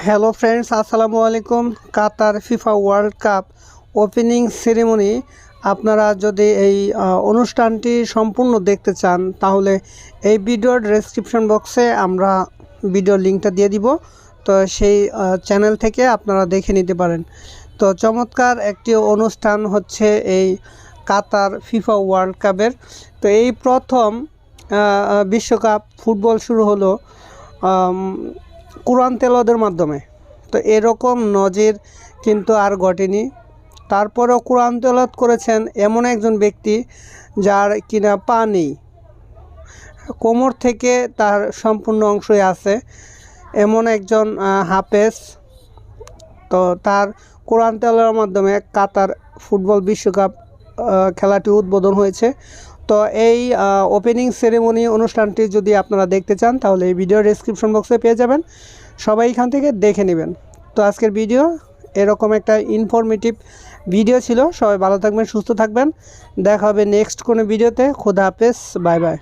Hello friends, আসসালামু আলাইকুম। Qatar FIFA World Cup opening ceremony আপনারা যদি এই অনুষ্ঠানটি সম্পূর্ণ দেখতে চান তাহলে এই ভিডিওর ডেসক্রিপশন বক্সে আমরা ভিডিওর লিঙ্কটা দিয়ে দিব। তো সেই চ্যানেল থেকে আপনারা দেখে নিতে পারেন। তো চমৎকার একটি অনুষ্ঠান হচ্ছে এই কাতার ফিফা ওয়ার্ল্ড কাপের। তো এই প্রথম বিশ্বকাপ ফুটবল শুরু হলো কোরআন তেলাওয়াতের মাধ্যমে। তো এরকম নজির কিন্তু আর ঘটেনি। তারপরেও কোরআন তেলাওয়াত করেছেন এমন একজন ব্যক্তি যার কিনা পা নেই, কোমর থেকে তার সম্পূর্ণ অংশই আছে, এমন একজন হাফেজ। তো তার কোরআন তেলাওয়াতের মাধ্যমে কাতার ফুটবল বিশ্বকাপ খেলাটি উদ্বোধন হয়েছে। তো এই ওপেনিং সেরেমনি অনুষ্ঠানটি যদি আপনারা দেখতে চান তাহলে এই ভিডিও ডেসক্রিপশন বক্সে পেয়ে যাবেন, সবাই এখান থেকে দেখে নেবেন। তো আজকের ভিডিও এরকম একটা ইনফরমেটিভ ভিডিও ছিল। সবাই ভালো থাকবেন, সুস্থ থাকবেন। দেখা হবে নেক্সট কোনো ভিডিওতে। খোদা হাফেজ, বাই বাই।